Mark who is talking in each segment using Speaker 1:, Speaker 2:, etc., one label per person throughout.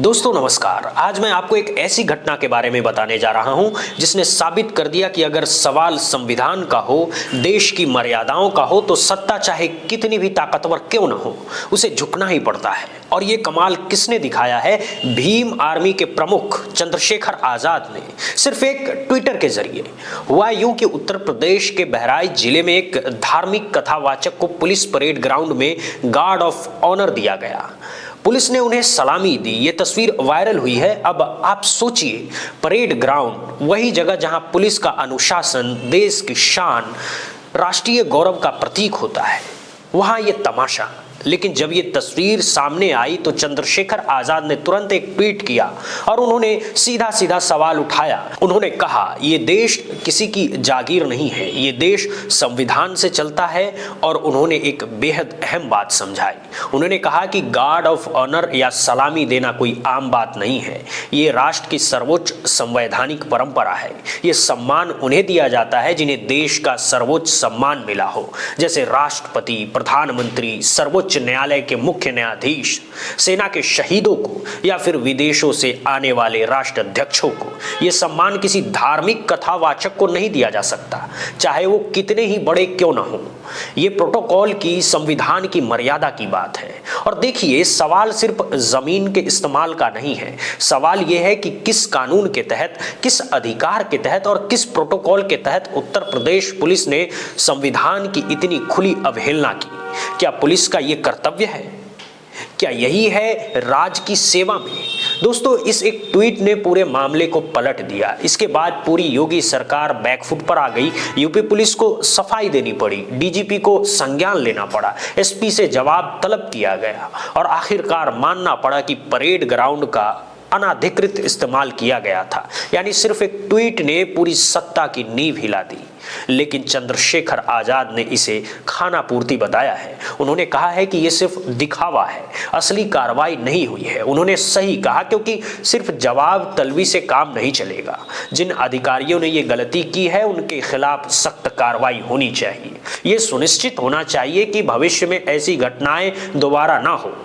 Speaker 1: दोस्तों नमस्कार। आज मैं आपको एक ऐसी घटना के बारे में बताने जा रहा हूं जिसने साबित कर दिया कि अगर सवाल संविधान का हो, देश की मर्यादाओं का हो, तो सत्ता चाहे कितनी भी ताकतवर क्यों न हो, उसे झुकना ही पड़ता है। और ये कमाल किसने दिखाया है? भीम आर्मी के प्रमुख चंद्रशेखर आजाद ने सिर्फ एक ट्विटर के जरिए। हुआ यूं कि उत्तर प्रदेश के बहराइच जिले में एक धार्मिक कथावाचक को पुलिस परेड ग्राउंड में गार्ड ऑफ ऑनर दिया गया। पुलिस ने उन्हें सलामी दी। ये तस्वीर वायरल हुई है। अब आप सोचिए, परेड ग्राउंड, वही जगह जहां पुलिस का अनुशासन, देश की शान, राष्ट्रीय गौरव का प्रतीक होता है, वहां ये तमाशा। लेकिन जब ये तस्वीर सामने आई तो चंद्रशेखर आजाद ने तुरंत एक ट्वीट किया और उन्होंने सीधा सीधा सवाल उठाया। उन्होंने कहा, ये देश किसी की जागीर नहीं है, ये देश संविधान से चलता है। और उन्होंने एक बेहद अहम बात समझाई। उन्होंने कहा कि गार्ड ऑफ ऑनर या सलामी देना कोई आम बात नहीं है। ये राष्ट्र की सर्वोच्च संवैधानिक परंपरा है। ये सम्मान उन्हें दिया जाता है जिन्हें देश का सर्वोच्च सम्मान मिला हो, जैसे राष्ट्रपति, प्रधानमंत्री, सर्वोच्च न्यायालय के मुख्य न्यायाधीश, सेना के शहीदों को, या फिर विदेशों से आने वाले राष्ट्राध्यक्षों को। यह सम्मान किसी धार्मिक कथावाचक को नहीं दिया जा सकता, चाहे वो कितने ही बड़े क्यों ना हो। ये प्रोटोकॉल की, संविधान की मर्यादा की बात है। और देखिए, सवाल सिर्फ जमीन के इस्तेमाल का नहीं है। सवाल यह है कि किस कानून के तहत, किस अधिकार के तहत और किस प्रोटोकॉल के तहत उत्तर प्रदेश पुलिस ने संविधान की इतनी खुली अवहेलना की। क्या पुलिस का यह कर्तव्य है? क्या यही है राज की सेवा में? दोस्तों, इस एक ट्वीट ने पूरे मामले को पलट दिया। इसके बाद पूरी योगी सरकार बैकफुट पर आ गई। यूपी पुलिस को सफाई देनी पड़ी, डीजीपी को संज्ञान लेना पड़ा, एसपी से जवाब तलब किया गया और आखिरकार मानना पड़ा कि परेड ग्राउंड का अनाधिकृत इस्तेमाल किया गया था। यानी सिर्फ एक ट्वीट ने पूरी सत्ता की नींव हिला दी। लेकिन चंद्रशेखर आजाद ने इसे खानापूर्ति बताया है। उन्होंने कहा है कि यह सिर्फ दिखावा है, असली कार्रवाई नहीं हुई है। उन्होंने सही कहा, क्योंकि सिर्फ जवाब तलबी से काम नहीं चलेगा। जिन अधिकारियों ने यह गलती की है उनके खिलाफ सख्त कार्रवाई होनी चाहिए। यह सुनिश्चित होना चाहिए कि भविष्य में ऐसी घटनाएं दोबारा ना हो।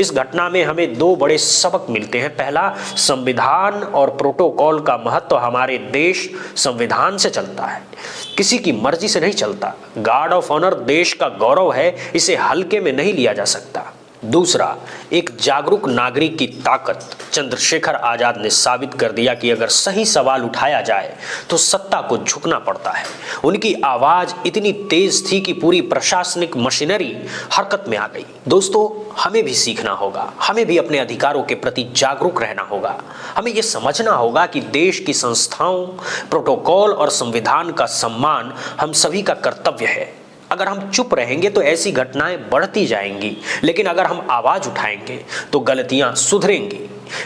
Speaker 1: इस घटना में हमें दो बड़े सबक मिलते हैं। पहला, संविधान और प्रोटोकॉल का महत्व। हमारे देश संविधान से चलता है, किसी की मर्जी से नहीं चलता। गार्ड ऑफ ऑनर देश का गौरव है, इसे हल्के में नहीं लिया जा सकता। दूसरा, एक जागरूक नागरिक की ताकत। चंद्रशेखर आजाद ने साबित कर दिया कि अगर सही सवाल उठाया जाए तो सत्ता को झुकना पड़ता है। उनकी आवाज इतनी तेज थी कि पूरी प्रशासनिक मशीनरी हरकत में आ गई। दोस्तों, हमें भी सीखना होगा, हमें भी अपने अधिकारों के प्रति जागरूक रहना होगा। हमें यह समझना होगा कि देश की संस्थाओं, प्रोटोकॉल और संविधान का सम्मान हम सभी का कर्तव्य है। अगर हम चुप रहेंगे तो ऐसी घटनाएं बढ़ती जाएंगी, लेकिन अगर हम आवाज उठाएंगे तो गलतियां सुधरेंगी।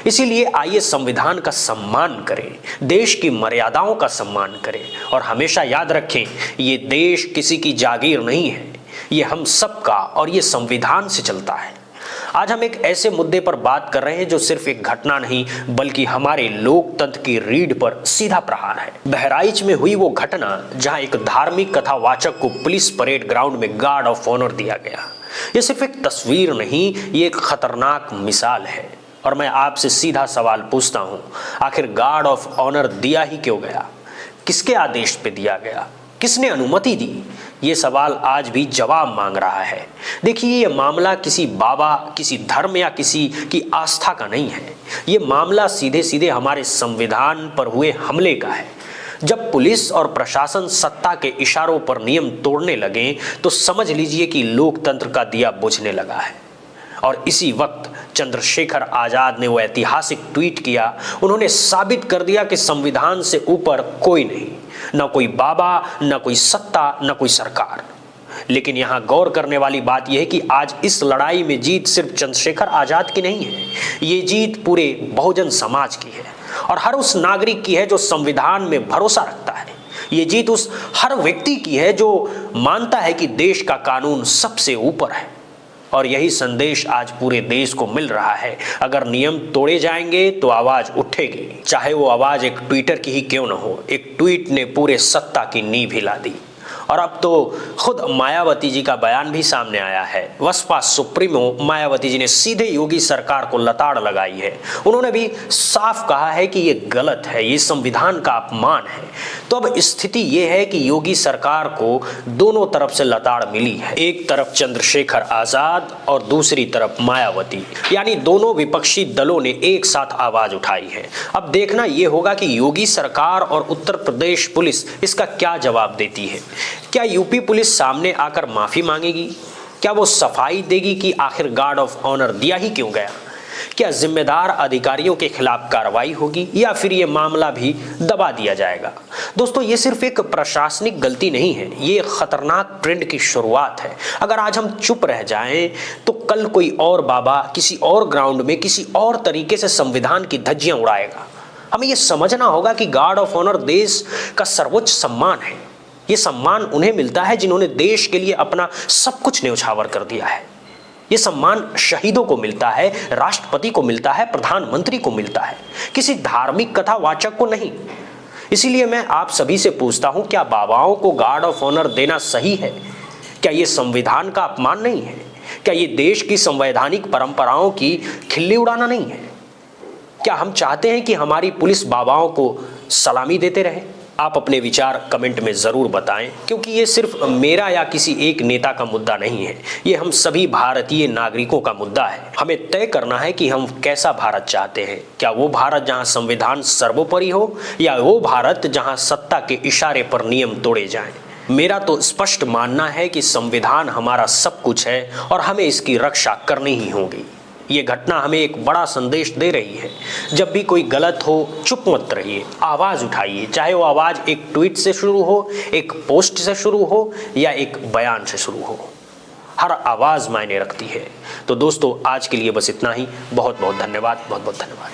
Speaker 1: इसीलिए आइए संविधान का सम्मान करें, देश की मर्यादाओं का सम्मान करें और हमेशा याद रखें, ये देश किसी की जागीर नहीं है, ये हम सबका और ये संविधान से चलता है। आज हम एक ऐसे मुद्दे पर बात कर रहे हैं जो सिर्फ एक घटना नहीं, बल्कि हमारे लोकतंत्र की रीढ़ पर सीधा प्रहार है। बहराइच में हुई वो घटना जहां एक धार्मिक कथावाचक को पुलिस परेड ग्राउंड में गार्ड ऑफ ऑनर दिया गया। ये सिर्फ एक तस्वीर नहीं, ये एक खतरनाक मिसाल है। और मैं आपसे सीधा सवाल पूछता हूं, आखिर गार्ड ऑफ ऑनर दिया ही क्यों गया? किसके आदेश पे दिया गया? किसने अनुमति दी? ये सवाल आज भी जवाब मांग रहा है। देखिए, ये मामला किसी बाबा, किसी धर्म या किसी की आस्था का नहीं है। ये मामला सीधे सीधे हमारे संविधान पर हुए हमले का है। जब पुलिस और प्रशासन सत्ता के इशारों पर नियम तोड़ने लगे तो समझ लीजिए कि लोकतंत्र का दिया बुझने लगा है। और इसी वक्त चंद्रशेखर आजाद ने वो ऐतिहासिक ट्वीट किया। उन्होंने साबित कर दिया कि संविधान से ऊपर कोई नहीं, ना कोई बाबा, ना कोई सत्ता, ना कोई सरकार। लेकिन यहां गौर करने वाली बात यह है कि आज इस लड़ाई में जीत सिर्फ चंद्रशेखर आजाद की नहीं है, ये जीत पूरे बहुजन समाज की है और हर उस नागरिक की है जो संविधान में भरोसा रखता है। ये जीत उस हर व्यक्ति की है जो मानता है कि देश का कानून सबसे ऊपर है। और यही संदेश आज पूरे देश को मिल रहा है। अगर नियम तोड़े जाएंगे तो आवाज उठेगी, चाहे वो आवाज एक ट्विटर की ही क्यों न हो। एक ट्वीट ने पूरे सत्ता की नींव हिला दी। और अब तो खुद मायावती जी का बयान भी सामने आया है। बसपा सुप्रीमो मायावती जी ने सीधे योगी सरकार को लताड़ लगाई है। उन्होंने भी साफ कहा है कि ये गलत है, ये संविधान का अपमान है। तो अब स्थिति ये है कि योगी सरकार को दोनों तरफ से लताड़ मिली है। एक तरफ चंद्रशेखर आजाद और दूसरी तरफ मायावती, यानी दोनों विपक्षी दलों ने एक साथ आवाज उठाई है। अब देखना यह होगा कि योगी सरकार और उत्तर प्रदेश पुलिस इसका क्या जवाब देती है। क्या यूपी पुलिस सामने आकर माफी मांगेगी? क्या वो सफाई देगी कि आखिर गार्ड ऑफ ऑनर दिया ही क्यों गया? क्या जिम्मेदार अधिकारियों के खिलाफ कार्रवाई होगी या फिर ये मामला भी दबा दिया जाएगा? दोस्तों, ये सिर्फ एक प्रशासनिक गलती नहीं है, ये एक खतरनाक ट्रेंड की शुरुआत है। अगर आज हम चुप रह जाएं तो कल कोई और बाबा किसी और ग्राउंड में किसी और तरीके से संविधान की धज्जियां उड़ाएगा। हमें ये समझना होगा कि गार्ड ऑफ ऑनर देश का सर्वोच्च सम्मान है। ये सम्मान उन्हें मिलता है जिन्होंने देश के लिए अपना सब कुछ न्यौछावर कर दिया है। ये सम्मान शहीदों को मिलता है, राष्ट्रपति को मिलता है, प्रधानमंत्री को मिलता है, किसी धार्मिक कथावाचक को नहीं। इसीलिए मैं आप सभी से पूछता हूं, क्या बाबाओं को गार्ड ऑफ ऑनर देना सही है? क्या ये संविधान का अपमान नहीं है? क्या ये देश की संवैधानिक परंपराओं की खिल्ली उड़ाना नहीं है? क्या हम चाहते हैं कि हमारी पुलिस बाबाओं को सलामी देते रहे? आप अपने विचार कमेंट में ज़रूर बताएं, क्योंकि ये सिर्फ मेरा या किसी एक नेता का मुद्दा नहीं है, ये हम सभी भारतीय नागरिकों का मुद्दा है। हमें तय करना है कि हम कैसा भारत चाहते हैं। क्या वो भारत जहां संविधान सर्वोपरि हो, या वो भारत जहां सत्ता के इशारे पर नियम तोड़े जाएं? मेरा तो स्पष्ट मानना है कि संविधान हमारा सब कुछ है और हमें इसकी रक्षा करनी ही होगी। ये घटना हमें एक बड़ा संदेश दे रही है। जब भी कोई गलत हो, चुप मत रहिए, आवाज़ उठाइए। चाहे वो आवाज़ एक ट्वीट से शुरू हो, एक पोस्ट से शुरू हो या एक बयान से शुरू हो, हर आवाज़ मायने रखती है। तो दोस्तों, आज के लिए बस इतना ही। बहुत बहुत धन्यवाद, बहुत बहुत धन्यवाद।